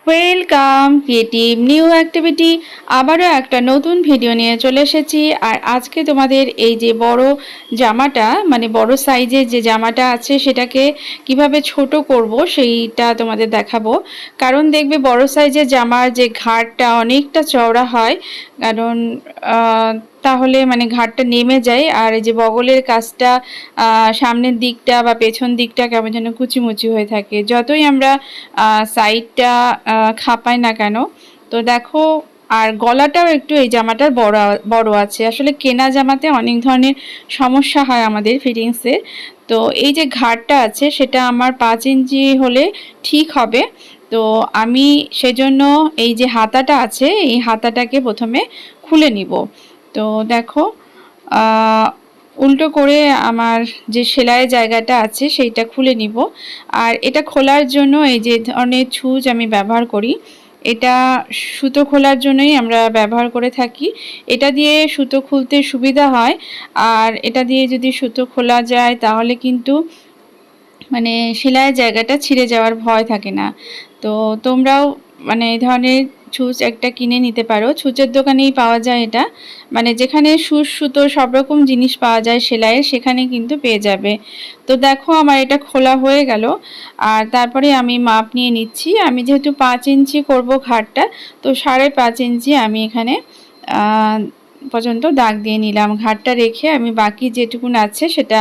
Welcome creative new activity. আবারও একটা নতুন ভিডিও নিয়ে চলে এসেছি। আর আজকে তোমাদের এই যে বড় জামাটা মানে বড় সাইজের যে জামাটা আছে সেটাকে কিভাবে ছোট করব সেইটা তোমাদের দেখাবো। কারণ দেখবে বড় সাইজের জামার যে ঘাড়টা অনেকটা চওড়া হয়, কারণ তাহলে মানে ঘাড়টা নেমে যায়। আর এই যে বগলের কাজটা সামনের দিকটা বা পেছন দিকটা কেমন যেন কুচিমুচি হয়ে থাকে, যতই আমরা সাইডটা খাপাই না কেন। তো দেখো, আর গলাটাও একটু এই জামাটার বড় বড় আছে। আসলে কেনা জামাতে অনেক ধরনের সমস্যা হয় আমাদের ফিটিংসের। তো এই যে ঘাড়টা আছে সেটা আমার 5 ইঞ্চি হলে ঠিক হবে। তো আমি সেজন্য এই যে হাতাটা আছে এই হাতাটাকে প্রথমে খুলে নিব। তো দেখো, উল্টো করে আমার যে সেলাইয়ের জায়গাটা আছে সেইটা খুলে নিব। আর এটা খোলার জন্য এই যে ধরনের ছুঁচ আমি ব্যবহার করি, এটা সুতো খোলার জন্যই আমরা ব্যবহার করে থাকি। এটা দিয়ে সুতো খুলতে সুবিধা হয়। আর এটা দিয়ে যদি সুতো খোলা যায় তাহলে কিন্তু মানে সেলাইয়ের জায়গাটা ছিঁড়ে যাওয়ার ভয় থাকে না। তো তোমরাও মানে এই ধরনের ছুঁচ একটা কিনে নিতে পারো, ছুঁচের দোকানেই পাওয়া যায় এটা। মানে যেখানে সুচ সুতো সব রকম জিনিস পাওয়া যায় সেলাইয়ের, সেখানে কিন্তু পেয়ে যাবে। তো দেখো আমার এটা খোলা হয়ে গেল। আর তারপরে আমি মাপ নিয়ে নিচ্ছি। আমি যেহেতু 5 ইঞ্চি করব ঘাড়টা, তো 5.5 ইঞ্চি আমি এখানে পর্যন্ত দাগ দিয়ে নিলাম। ঘাড়টা রেখে আমি বাকি যেটুকুন আছে সেটা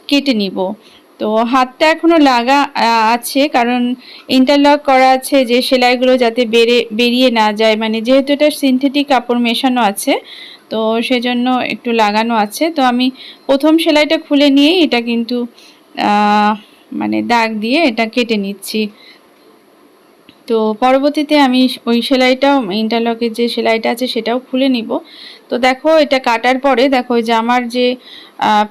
কেটে নিব। তো হাতটা এখনো লাগা আছে, কারণ ইন্টারলক করা আছে যে সেলাইগুলো যাতে বেরিয়ে না যায়। মানে যেহেতু এটা সিনথেটিক কাপড় মেশানো আছে, তো সেজন্য একটু লাগানো আছে। তো আমি প্রথম সেলাইটা খুলে নিয়েই এটা কিন্তু মানে দাগ দিয়ে এটা কেটে নিচ্ছি। তো পরবর্তীতে আমি ওই সেলাইটাও ইন্টারলকের যে সেলাইটা আছে সেটাও খুলে নিব। তো দেখো এটা কাটার পরে দেখো যে আমার যে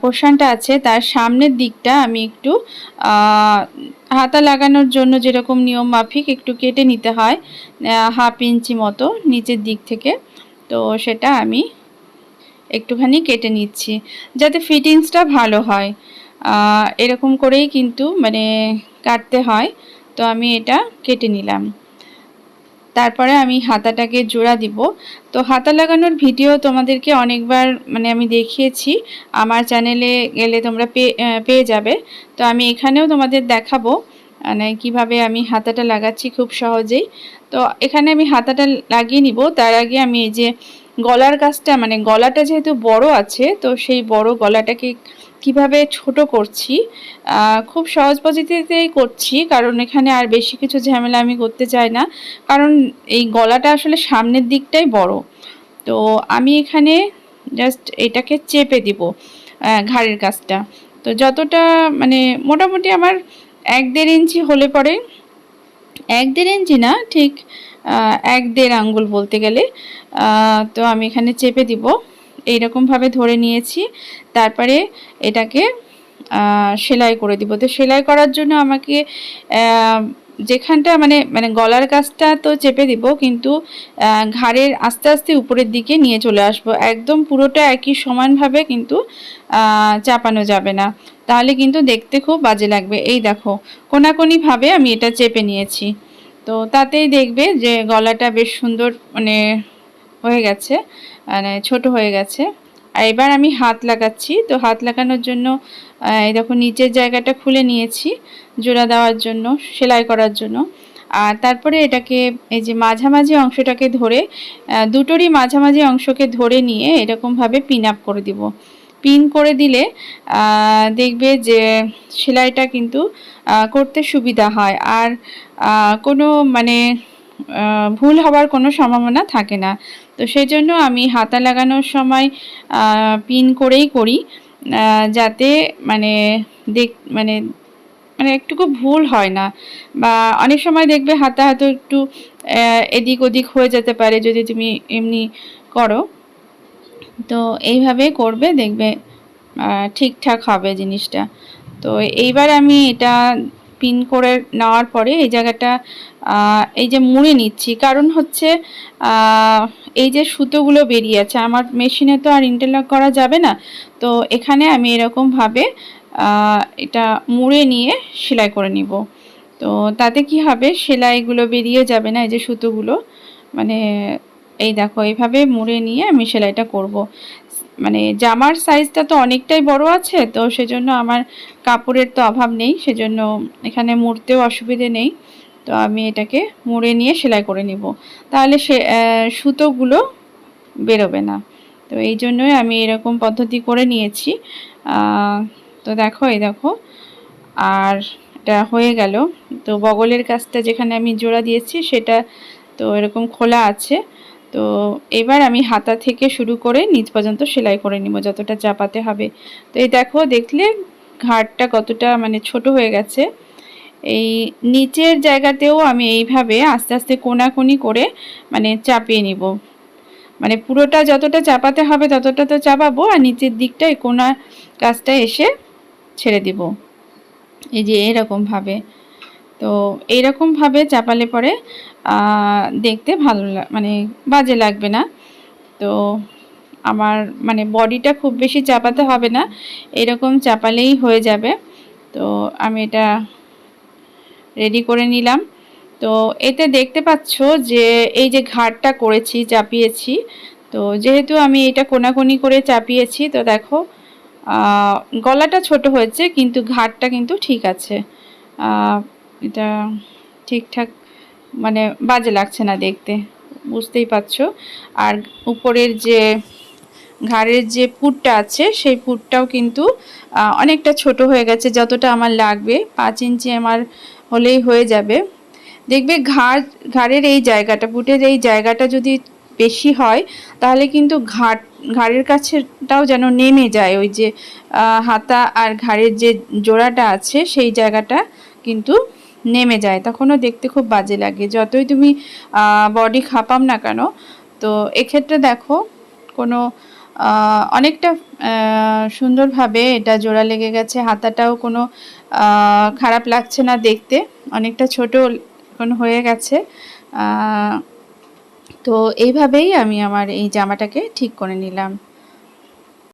পোর্শনটা আছে তার সামনের দিকটা আমি একটু হাতা লাগানোর জন্য যেরকম নিয়ম মাফিক একটু কেটে নিতে হয়, 1/2 ইঞ্চি মতো নিচের দিক থেকে। তো সেটা আমি একটুখানি কেটে নিচ্ছি যাতে ফিটিংসটা ভালো হয়। এরকম করেই কিন্তু মানে কাটতে হয়। তো আমি এটা কেটে নিলাম। তারপরে আমি হাতাটাকে জোড়া দিব। তো হাতা লাগানোর ভিডিও তোমাদেরকে অনেকবার মানে আমি দেখিয়েছি, আমার চ্যানেলে গেলে তোমরা পেয়ে যাবে। তো আমি এখানেও তোমাদের দেখাবো মানে কিভাবে আমি হাতাটা লাগাচ্ছি খুব সহজেই। তো এখানে আমি হাতাটা লাগিয়ে নিব। তার আগে আমি এই যে গলার কাজটা মানে গলাটা যেহেতু বড় আছে, তো সেই বড় গলাটাকে কিভাবে ছোট করছি, খুব সহজ পদ্ধতিতেই করছি, কারণ এখানে আর বেশি কিছু ঝামেলা আমি করতে চাই না। কারণ এই গলাটা আসলে সামনের দিকটাই বড়। তো আমি এখানে জাস্ট এটাকে চেপে দিব ঘাড়ের কাছটা। তো যতটা মানে মোটামুটি আমার 1-1.5 ইঞ্চি হলে পরে, 1-1.5 ইঞ্চি না, ঠিক 1-1.5 আঙ্গুল বলতে গেলে। তো আমি এখানে চেপে দিব, এইরকমভাবে ধরে নিয়েছি। তারপরে এটাকে সেলাই করে দিব। তো সেলাই করার জন্য আমাকে যেখানটা মানে মানে গলার কাছটা তো চেপে দিব, কিন্তু ঘাড়ের আস্তে আস্তে উপরের দিকে নিয়ে চলে আসব। একদম পুরোটা একই সমানভাবে কিন্তু চাপানো যাবে না, তাহলে কিন্তু দেখতে খুব বাজে লাগবে। এই দেখো কোনাকুনিভাবে আমি এটা চেপে নিয়েছি। তো তাতেই দেখবে যে গলাটা বেশ সুন্দর মানে হয়ে গেছে, মানে ছোট হয়ে গেছে। আর এবার আমি হাত লাগাচ্ছি। তো হাত লাগানোর জন্য এই দেখো নিচের জায়গাটা খুলে নিয়েছি জোড়া দেওয়ার জন্য, সেলাই করার জন্য। আর তারপরে এটাকে এই যে মাঝামাঝি অংশটাকে ধরে, দুটোরই মাঝামাঝি অংশকে ধরে নিয়ে এরকমভাবে পিন আপ করে দিব। পিন করে দিলে দেখবে যে সেলাইটা কিন্তু করতে সুবিধা হয়। আর কোনো মানে ভুল হওয়ার কোনো সম্ভাবনা থাকে না। তো সেই জন্য আমি হাতা লাগানোর সময় পিন করেই করি, যাতে মানে মানে মানে একটুকু ভুল হয় না। বা অনেক সময় দেখবে হাতা হয়তো একটু এদিক ওদিক হয়ে যেতে পারে যদি তুমি এমনি করো। তো এইভাবে করবে, দেখবে ঠিকঠাক হবে জিনিসটা। তো এইবার আমি এটা পিন করে নেওয়ার পরে এই জায়গাটা এই যে মুড়ে নিচ্ছি, কারণ হচ্ছে এই যে সুতোগুলো বেরিয়ে আছে আমার মেশিনে তো আর ইন্টারলক করা যাবে না। তো এখানে আমি এরকমভাবে এটা মুড়ে নিয়ে সেলাই করে নিব। তো তাতে কি হবে, সেলাইগুলো বেরিয়ে যাবে না, এই যে সুতোগুলো, মানে এই দেখো এইভাবে মুড়ে নিয়ে আমি সেলাইটা করব। মানে জামার সাইজটা তো অনেকটাই বড় আছে, তো সেজন্য আমার কাপড়ের তো অভাব নেই, সেজন্য এখানে মুড়তেও অসুবিধে নেই। তো আমি এটাকে মুড়ে নিয়ে সেলাই করে নিব, তাহলে সে সুতোগুলো বেরোবে না। তো এই জন্যই আমি এরকম পদ্ধতি করে নিয়েছি। তো দেখো, এই দেখো, আর এটা হয়ে গেল। তো বগলের কাছটা যেখানে আমি জোড়া দিয়েছি সেটা তো এরকম খোলা আছে। তো এবার আমি হাতা থেকে শুরু করে নিচ পর্যন্ত সেলাই করে নিব যতটা চাপাতে হবে। তো এই দেখো, দেখলে ঘাটটা কতটা মানে ছোট হয়ে গেছে। এই নিচের জায়গাতেও আমি এইভাবে আস্তে আস্তে কোনাকুনি করে মানে চাপিয়ে নিব। মানে পুরোটা যতটা চাপাতে হবে ততটা তো চাপাবো, আর নিচের দিকটায় কোনা কাজটা এসে ছেড়ে দিব, এই যে এরকমভাবে। তো এইরকমভাবে চাপালে পরে দেখতে ভালো মানে বাজে লাগবে না। তো আমার মানে বডিটা খুব বেশি চাপাতে হবে না, এরকম চাপালেই হয়ে যাবে। তো আমি এটা রেডি করে নিলাম। তো এতে দেখতে পাচ্ছ যে এই যে ঘাড়টা করেছি, চাপিয়েছি, তো যেহেতু আমি এটা কোনাকুনি করে চাপিয়েছি, তো দেখো গলাটা ছোট হয়েছে কিন্তু ঘাড়টা কিন্তু ঠিক আছে। এটা ঠিকঠাক মানে বাজে লাগছে না দেখতে, বুঝতেই পারছো। আর উপরের যে ঘাড়ের যে পুটটা আছে সেই পুটটাও কিন্তু অনেকটা ছোট হয়ে গেছে, যতটা আমার লাগবে 5 ইঞ্চি আমার হলেই হয়ে যাবে। দেখবে ঘাড়ের এই জায়গাটা, পুটের এই জায়গাটা যদি বেশি হয় তাহলে কিন্তু ঘাড়ের কাছেটাও যেন নেমে যায়, ওই যে হাতা আর ঘাড়ের যে জোড়াটা আছে সেই জায়গাটা কিন্তু নেমে যায়, তখনও দেখতে খুব বাজে লাগে যতই তুমি বডি খাপাম না কেন। তো এক্ষেত্রে দেখো কোনো অনেকটা সুন্দরভাবে এটা জোড়া লেগে গেছে, হাতাটাও কোনো খারাপ লাগছে না দেখতে, অনেকটা ছোট এখন হয়ে গেছে। তো এইভাবেই আমি আমার এই জামাটাকে ঠিক করে নিলাম।